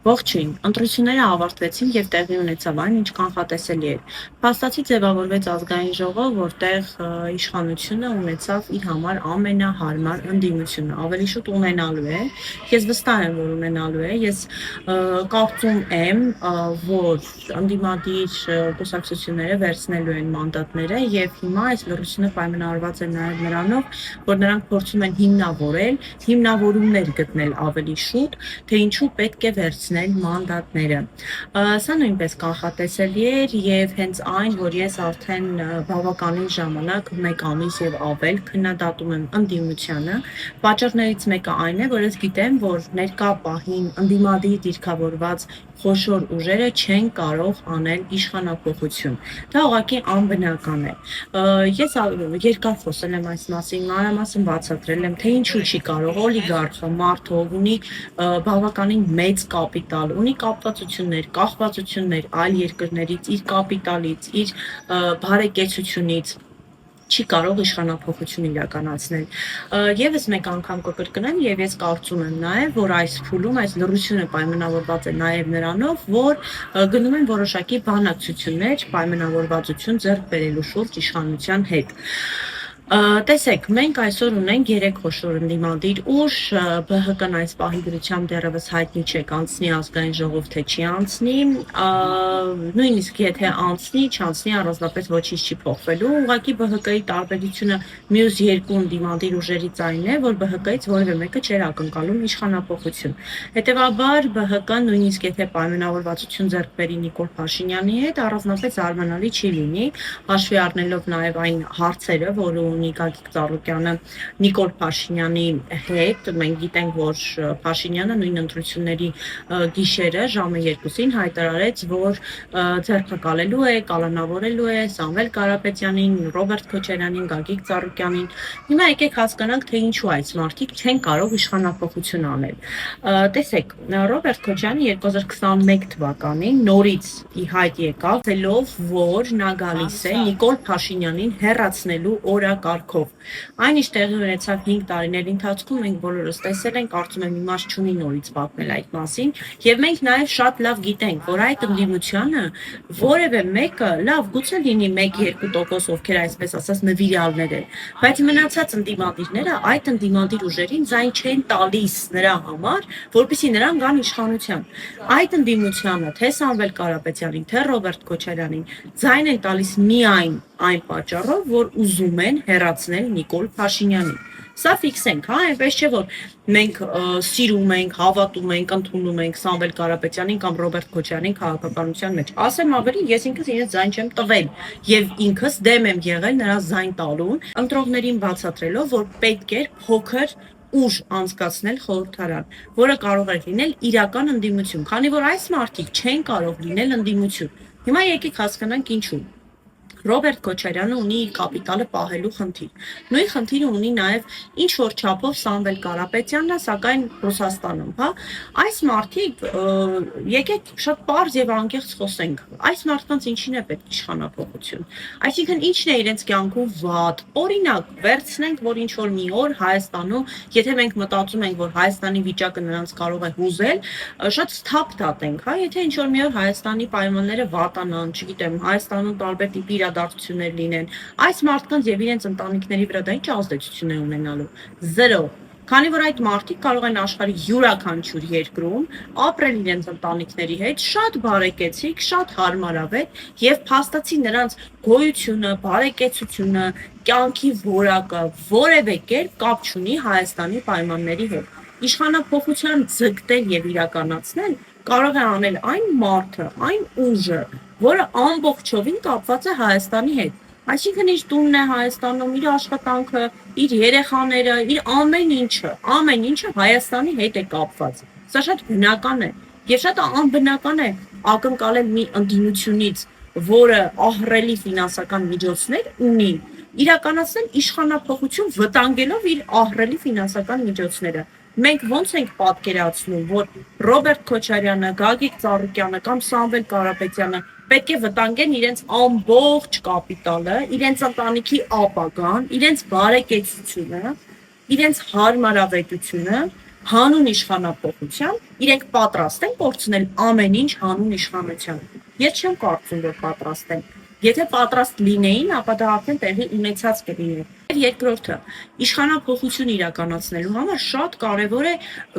Ողջույն, ընտրությունները ավարտվեցին և տեղի ունեցավ այն, ինչ կանխատեսելի էր։ Փաստացի ձևավորվեց ազգային ժողով, որտեղ իշխանությունը ունեցավ իր համար ամենահարմար ընդդիմությունը, ավելի շուտ ունենալու է։ Ես վստահ եմ, որ ունենալու է։ Ես կարծում եմ, որ ընդդիմադիր կուսակցությունները վերցնելու են մանդատները եւ հիմա այս լռությունը պայմանավորված է նաեւ նրանով, որ նրանք փորձում են հիմնավորումներ գտնել ավելի շուտ, թե ինչու պետք է վերցնել մանդատները։ Սա նույնպես կանխատեսելի էր եւ հենց այն, որ ես արդեն բավականին ժամանակ, 1 ամիս եւ ավել քննադատում եմ ընդդիմությանը, պատճառներից մեկը այն է, որ ես գիտեմ, որ ներկա պահին ընդդիմադիր դիրքավորված խոշոր ուժերը չեն կարող անել իշխանափոխություն։ Դա ուղղակի անբնական է։ Ես երկար խոսել եմ այս մասին, մանրամասն բացատրել եմ, թե ինչու չի կարող օլիգարխը, մարդը, ով ունի բավականին մեծ կապիտալ, ունի կապվածություններ, կախվածություններ այլ երկրներից, իր կապիտալից, իր բարեկեցությունից, չի կարող իշխանափոխություն իրականացնել։ Եվս մեկ անգամ կկրկնեմ եւ ես կարծում եմ նաեւ, որ այս փուլում այս լռությունը պայմանավորված է նաեւ նրանով, որ գնում են որոշակի բանակցություններ, պայմանավորվածություն ձեռք բերելու շուրջ իշխանության հետ։ Տեսեք, մենք այսօր ունենք 3 խոշոր ընդդիմադիր ուժ, ԲՀԿ-ն այս պահի դրությամբ դեռևս հայտնի չէ կանցնի ազգային ժողով, թե չի անցնի, նույնիսկ եթե անցնի, չանցնի, առանձնապես ոչինչ չի փոխվելու, ուղղակի ԲՀԿ-ի տարբերությունը մյուս 2 ընդդիմադիր ուժերից այն է, որ ԲՀԿ-ից որևէ մեկը չէր ակնկալում իշխանափոխություն։ Հետևաբար ԲՀԿ-ն նույնիսկ եթե պայմանավորվածություն ձեռք բերի Նիկոլ Փաշինյանի հետ, առանձնապես զարմանալի չի լինի, հաշվի առնելով նաև այն հարցերը, որը ունի Գագիկ Ծառուկյանը Նիկոլ Փաշինյանի հետ, մենք գիտենք, որ Փաշինյանը նույն ընտրությունների գիշերը ժամը 2-ին հայտարարեց, որ ձերբակալելու է, կալանավորելու է Սամվել Կարապետյանին, Ռոբերտ Քոչարյանին, Գագիկ Ծառուկյանին։ Հիմա եկեք հասկանանք, թե ինչու այս մարդիկ չեն կարող իշխանափոխություն անել։ Տեսեք, Ռոբերտ Քոչյանը 2021 թվականին նորից ի հայտ եկավ, ասելով, որ նա գալիս է Նիկոլ Փաշինյանին հեռացնելու օրակարգով։ Այն ինչ տեղի ունեցավ 5 տարիների ընթացքում, մենք բոլորս տեսել ենք, կարծում եմ իմաստ չունի նորից պատմել այդ մասին, եւ մենք նաեւ շատ լավ գիտենք, որ այդ ընդդիմությանը որևէ մեկը, լավ, գուցե լինի 1-2%, ովքեր այսպես ասած նվիրալներ են, բայց մնացած ընդդիմադիրները այդ ընդդիմադիր ուժերին ձայն չեն տալիս նրա համար, որպեսզի նրանք գան իշխանության։ Այդ ընդդիմությանը, թե Սամվել Կարապետյանին, թե Ռոբերտ Քոչարյանին, ձայն են տալիս միայն այն պատճառով, որ ուզում են հեռացնել Նիկոլ Փաշինյանին։ Սա ֆիքսենք, հա, այնպես չէ, որ մենք սիրում ենք, հավատում ենք, ընդունում ենք Սամվել Կարապետյանին կամ Ռոբերտ Քոչարյանին քաղաքականության մեջ։ Ասեմ ավելի, ես ինքս իրենց ձայն չեմ տվել եւ ինքս դեմ եմ եղել նրա ձայն տալուն, ընտրողներին բացատրելով, որ պետք է փոքր ուժ անցկացնել խորհրդարան, որը կարող է լինել իրական ընդդիմություն, քանի որ այս մարդիկ չեն կարող լինել ընդդիմություն։ Հիմա եկեք հասկանանք ինչու։ Ռոբերտ Քոչարյանը ունի իր կապիտալը պահելու խնդիր։ Նույն խնդիրը ունի նաև ինչ որ չափով Սամվել Կարապետյանը, սակայն Ռուսաստանում, հա։ Այս մարդիկ եկեք շատ պարզ եւ անկեղծ խոսենք։ Այս մարդկանց ինչին է պետք իշխանափոխություն։ Այսինքն ինչն է իրենց կյանքում վատ։ Օրինակ, վերցնենք, որ ինչ որ մի օր Հայաստանում, եթե մենք մտածում ենք, որ Հայաստանի վիճակը նրանց կարող է հուզել, շատ սթափ դատենք, հա, եթե ինչ որ մի օր Հայաստանի պայմանները վատանան, չգիտեմ, Հայաստանում տարբեր տիպի իրադարձություններ լինեն, այս մարդկանց եւ իրենց ընտանիքների վրա դա ինչ ազդեցություն է ունենալու։ 0։ Քանի որ այդ մարդիկ կարող են աշխարհի յուրաքանչյուր երկրում ապրել իրենց ընտանիքների հետ շատ բարեկեցիկ, շատ հարմարավետ եւ փաստացի նրանց գոյությունը, բարեկեցությունը, կյանքի որակը որևէ կերպ կապ չունի Հայաստանի պայմանների հետ։ Իշխանափոխության ձգտել եւ իրականացնել կարող է անել այն մարդը, այն ուժը, որը ամբողջովին կապված է Հայաստանի հետ։ Այսինքն իր տունն է Հայաստանում, իր աշխատանքը, իր երեխաները, իր ամեն ինչը Հայաստանի հետ է կապված։ Սա շատ բնական է եւ շատ անբնական է ակնկալել մի ընդդիմությունից, որը ահռելի ֆինանսական միջոցներ ունի, իրականացնել իշխանափոխություն վտանգելով իր ահռելի ֆինանսական միջոցները։ Մենք ոնց ենք պատկերացնում, որ Ռոբերտ Քոչարյանը, Գագիկ Ծառուկյանը կամ Սամվել Կարապետյանը պետք է վտանգեն իրենց ամբողջ կապիտալը, իրենց ընտանիքի ապագան, իրենց բարեկեցությունը, իրենց հարմարավետությունը հանուն իշխանապողության իրենք պատրաստ են կորցնել ամեն ինչ հանուն իշխանության։ Ես չեմ կարծում, որ պատրաստ են։ Եթե պատրաստ լինեին, ապա դա արդեն տեղի ունեցած կլիներ։ Եվ երկրորդը, իշխանապողություն իրականացնելու համար շատ կարևոր է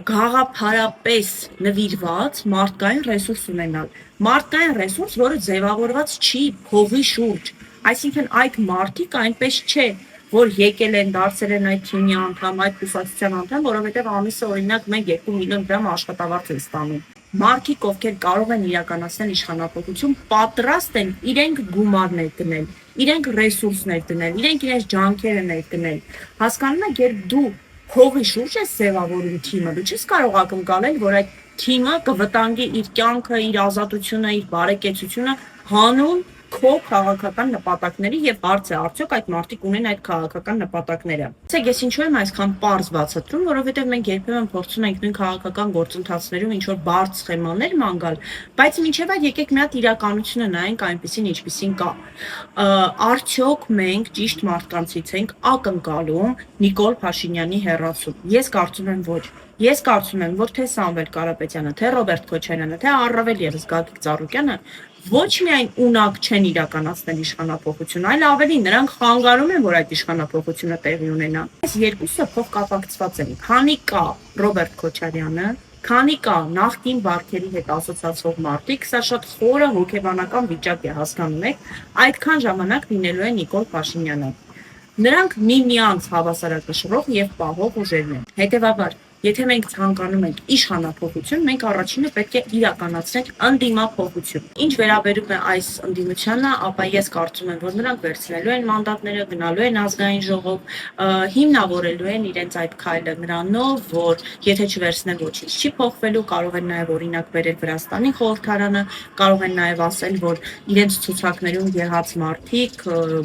գաղափարապես նվիրված մարդկային ռեսուրս ունենալ։ Մարդկային ռեսուրս, որը ձևավորված չի փողի շուրջ։ Այսինքն այդ մարդիկ այնպես չէ, որ եկել են, դարձել են այդ թիմի անդամ, այդ կուսակցության անդամ, որովհետև ամիսը օրինակ 1-2 միլիոն դրամ աշխատավարձ են ստանում։ Մարդիկ, ովքեր կարող են իրականացնել իշխանապողություն, պատրաստ են իրենք գումարներ դնել, իրենք ռեսուրսներ դնել, իրենք իրենց ջանքերը ներդնել։ Հասկանում եք, երբ դու փողի շուրջ ես ձևավորում թիմը, դու չես կարող ակնկալել, որ այդ թիմը կվտանգի իր կյանքը, իր ազատությունը, իր բարեկեցությունը հանուն քո քաղաքական նպատակների եւ հարց է արդյոք այդ մարդիկ ունեն այդ քաղաքական նպատակները։ Ասեք, ես ինչու եմ այսքան པարզ բացատրում, որովհետեւ մենք երբեմն փորձում ենք նույն քաղաքական գործընթացներում ինչ որ բարդ սխեմաներ ման գալ, բայց մինչեւ այդ եկեք մի հատ իրականությունը նայենք այնպեսին, ինչպեսին կա։ Արդյոք մենք ճիշտ մարդկանցից ենք ակնկալում Նիկոլ Փաշինյանի հեռացում։ Ես կարծում եմ ոչ։ Ես կարծում եմ, որ թե Սամվել Կարապետյանը, թե Ռոբերտ Քոչարյանը, թե առավել ևս Գագիկ Ծառուկյանը ոչ միայն ունակ չեն իրականացնել իշխանապողություն, այլ ավելի նրանք խանգարում են, որ այդ իշխանապողությունը տեղի ունենա։ Այս երկուսը փոխկապակցված են։ Քանի կա Ռոբերտ Քոչարյանը, քանի կա նախկին բարքերի հետ ասոցացվող մարդիկ, սա շատ խորը հոգեբանական վիճակ է, հասկանում եք, այդքան ժամանակ լինելու է Նիկոլ Փաշինյանը։ Նրանք միմյանց հավասարակշռող եւ պահող ուժերն են։ Հետևաբար, եթե մենք ցանկանում ենք իշխանապողություն, մենք առաջինը պետք է իրականացնենք ընդդիմապողություն։ Ինչ վերաբերում է այս ընդդիմությանը, ապա ես կարծում եմ, որ նրանք վերցնելու են մանդատները, գնալու են ազգային ժողով, հիմնավորելու են իրենց այդ քայլը նրանով, որ եթե չվերցնեն ոչինչ չի փոխվելու, կարող են նաև օրինակ բերել Վրաստանի խորհրդարանը, կարող են նաև ասել, որ իրենց ցուցակներում եղած մարդիկ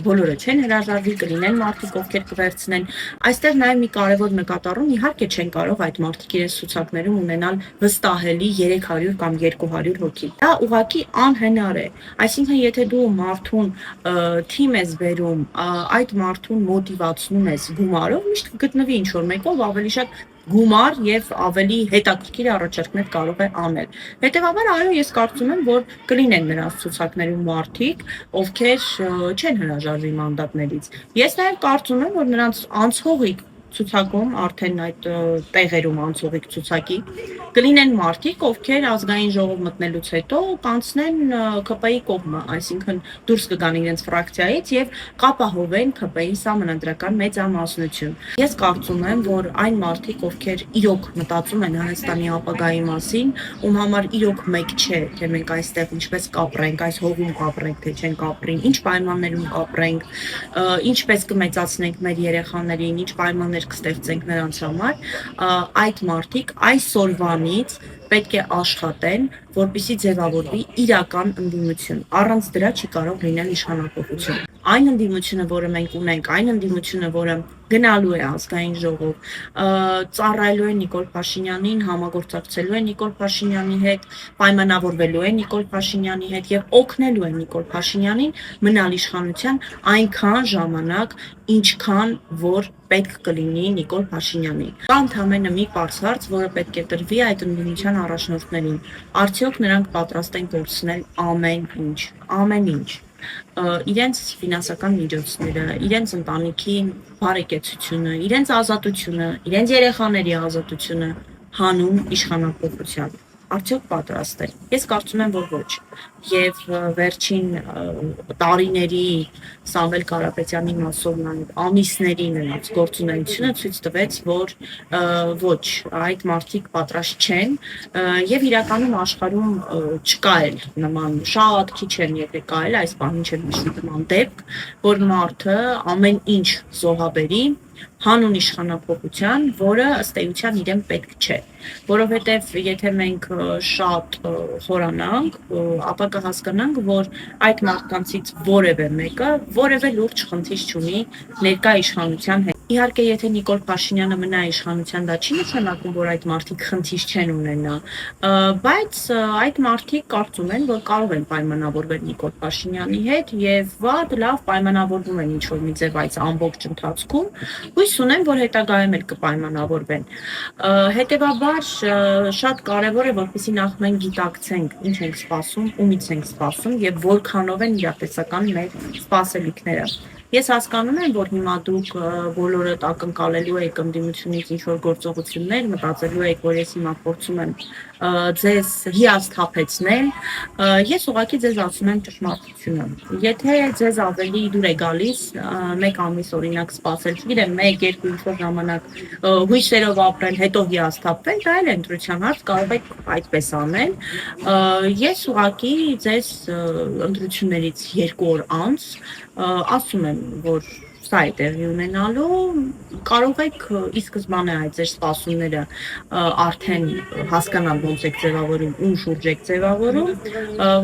բոլորը չեն հրաժարվի, կլինեն մարդիկ, ովքեր կվերցնեն։ Այստեղ նաև մի կարևոր նկատառում, իհարկե չեն կարող այդ մարդիկ իրենց ցուցակներում ունենալ վստահելի 300 կամ 200 հոգի։ Դա ուղղակի անհնար է։ Այսինքն, եթե դու մարդուն թիմ ես բերում, այդ մարդուն մոտիվացնում ես գումարով, միշտ կգտնվի ինչ որ մեկով ավելի շատ գումար եւ ավելի հետաքրքիր առաջարկներ կարող է անել։ Հետևաբար, այո, ես կարծում եմ, որ կլինեն նրանց ցուցակներում մարդիկ, ովքեր չեն հրաժարվի մանդատներից։ Ես նաև կարծում եմ, որ նրանց անցողիկ ցուցակում արդեն այդ տեղերում անցողիկ ցուցակի կլինեն մարդիկ, ովքեր ազգային ժողով մտնելուց հետո կանցնեն ԿՊ-ի կողմը, այսինքն դուրս կգան իրենց ֆրակցիայից եւ կապահովեն ԿՊ-ի համանդրական մեծամասնություն։ Ես կարծում եմ, որ այն մարդիկ, ովքեր իրոք մտածում են Հայաստանի ապագայի մասին, ում համար իրոք մեկ չէ, թե մենք այստեղ ինչպես կապրենք, այս հողում կապրենք, թե չենք կապրին, ինչ պայմաններում կապրենք, ինչպես կմեծացնենք մեր երեխաներին, ինչ պայմաններ կստեղծենք նրանց համար, այդ մարդիկ այսօրվանից պետք է աշխատեն, որպեսզի ձևավորվի իրական ընդդիմություն։ Առանց դրա չի կարող լինել իշխանապողություն։ Այն ընդդիմությունը, որը մենք ունենք, այն ընդդիմությունը, որը գնալու է ազգային ժողով, ծառայելու է Նիկոլ Փաշինյանին, համագործակցելու է Նիկոլ Փաշինյանի հետ, պայմանավորվելու է Նիկոլ Փաշինյանի հետ եւ օգնելու է Նիկոլ Փաշինյանին մնալ իշխանության այնքան ժամանակ, ինչքան որ պետք կլինի Նիկոլ Փաշինյանին։ Կա ընդհանրապես մի պարզ հարց, որը պետք է տրվի այդ ընդդիմության առաջնորդներին։ Արդյոք նրանք պատրաստ են կորցնել ամեն ինչ, իրենց ֆինանսական միջոցները, իրենց ընտանիքի բարեկեցությունը, իրենց ազատությունը, իրենց երեխաների ազատությունը հանուն իշխանապողության։ Արդյոք պատրաստ է։ Ես կարծում եմ, որ ոչ։ Եվ վերջին տարիների Սամվել Կարապետյանի մասով նաև ամիսների նրանց գործունեությունը ցույց տվեց, որ ոչ, այդ մարդիկ պատրաստ չեն եւ իրականում աշխարհում չկա էլ նման շատ քիչ են եկել կա էլ այս բանին չեմ հիշում նման դեպք, որ մարդը ամեն ինչ զոհաբերի հանուն իշխանապողության, որը ըստ էության իրեն պետք չէ, որովհետև եթե մենք շատ խորանանք, ապա կհասկանանք, որ այդ մարդկանցից որևէ մեկը որևէ լուրջ խնդիր չունի ներկա իշխանության հետ։ Իհարկե, եթե Նիկոլ Փաշինյանը մնա իշխանության, դա չի նշանակում, որ այդ մարդիկ խնդիր չեն ունենա, բայց այդ մարդիկ կարծում են, որ կարող են պայմանավորվել Նիկոլ Փաշինյանի հետ եւ վատ լավ պայմանավորվում են ինչ-որ մի ձև այս ամբողջ ընթացքում, հույս ունեմ, որ հետագայում էլ կպայմանավորվեն։ Հետևաբար շատ կարևոր է, որպեսզի նախ մենք գիտակցենք ինչ ենք սպասում, ումից ենք սպասում եւ որքանով են իրատեսական մեր սպասելիքները։ Ես հասկանում եմ, որ հիմա դուք բոլորդ ակնկալելու եք ընդդիմությունից ինչ-որ գործողություններ, մտածելու եք, որ ես հիմա փորձում եմ ձեզ հիասթափեցնել, ես ուղղակի ձեզ ասում եմ ճշմարտությունը։ Եթե ձեզ ավելի դուր է գալիս մեկ ամիս օրինակ սպասել, չգիտեմ, 1-2 ինչ-որ ժամանակ հույսերով ապրել, հետո հիասթափվել, դա էլ ընտրության հարց, կարող եք այդպես անել։ Ես ուղղակի ձեզ ընտրություններից 2 օր անց ասում եմ, որ սա է տեղի ունենալու, կարող եք ի սկզբանե այդ ձեր սպասումները արդեն հասկանալ ոնց եք ձևավորում, ում շուրջ եք ձևավորում,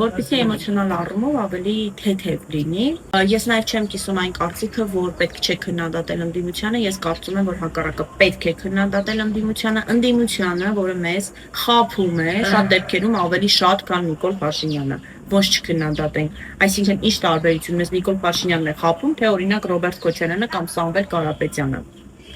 որպեսզի էմոցիոնալ առումով ավելի թեթև լինի։ Ես նաև չեմ կիսում այն կարծիքը, որ պետք չէ քննադատել ընդդիմությանը, ես կարծում եմ, որ հակառակը պետք է քննադատել ընդդիմությանը, որը մեզ խաբում է շատ դեպքերում ավելի շատ, քան Նիկոլ Փաշինյանը։ Ոնց չքննադատենք։ Այսինքն ինչ տարբերություն մեզ Նիկոլ Փաշինյանն է խաբում, թե օրինակ Ռոբերտ Քոչարյանը կամ Սամվել Կարապետյանը։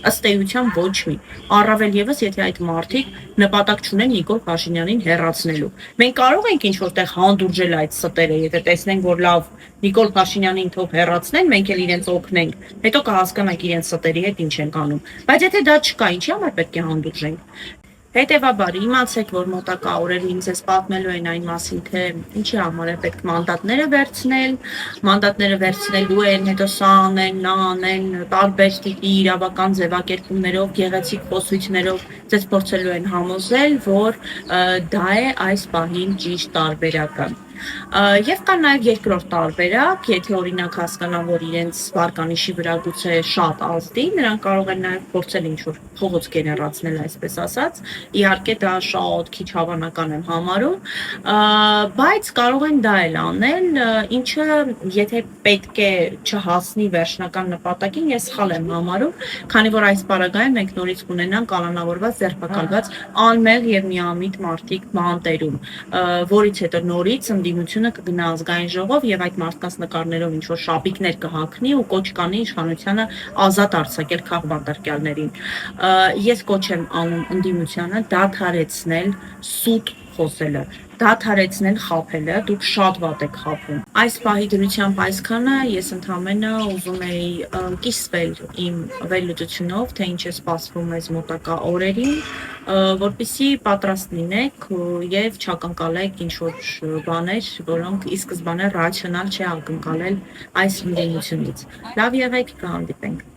Ըստ էության ոչ մի։ Առավել եւս, եթե այդ մարդիկ նպատակ չունեն Նիկոլ Փաշինյանին հեռացնելու։ Մենք կարող ենք ինչ որտեղ հանդուրժել այդ ստերը, եթե տեսնենք, որ լավ Նիկոլ Փաշինյանին թող հեռացնեն, մենք էլ իրենց օգնենք։ Հետո կհասկանանք իրենց ստերի հետ ինչ ենք անում։ Բայց եթե դա չկա, ինչի համար պետք է հանդուրժենք։ Հետևաբար իմացեք, որ մոտակա օրերին ձեզ պատմելու են այն մասին, թե ինչի համար է պետք մանդատները վերցնելու են, հետո սա անեն, նա անեն, տարբեր տիպի իրավական ձևակերպումներով, գեղեցիկ խոսույթներով ձեզ փորձելու են համոզել, որ դա է այս պահին ճիշտ տարբերակը։ Եվ կա նաև երկրորդ տարբերակ, եթե օրինակ հասկանան, որ իրենց վարկանիշի վրա գուցե շատ ազդի, նրանք կարող են նաև փորձել ինչ-որ փողոց գեներացնել, այսպես ասած, իհարկե դա շատ քիչ հավանական եմ համարում, բայց կարող են դա էլ անել, ինչը եթե պետք է չհասնի վերջնական նպատակին, ես սխալ եմ համարում, քանի որ այս պարագայում մենք նորից կունենանք կալանավորված, ձերբակալված, անմեղ եւ միամիտ մարդիկ բանտերում, որից հետո նորից ընդդիմությունը կգնա ազգային ժողով եւ այդ մարդկանց նկարներով ինչ որ շապիկներ կհագնի ու կոչ կանի իշխանությանը ազատ արձակել քաղբանտարկյալներին։ Ես կոչ եմ անում ընդդիմությանը դադարեցնել սուտ խոսելը, դադարեցնել խաբելը, դուք շատ վատ եք խաբում։ Այս պահի դրությամբ այսքանը, ես ընդհանրապես ուզում էի կիսվել իմ վերլուծությունով, թե ինչ է սպասվում մեզ մոտակա օրերին, որպեսզի պատրաստ լինեք եւ չակնկալեք ինչ որ բաներ, որոնք ի սկզբանե ռացիոնալ չէ ակնկալել այս ընդդիմությունից։ Լավ եղեք, կհանդիպենք։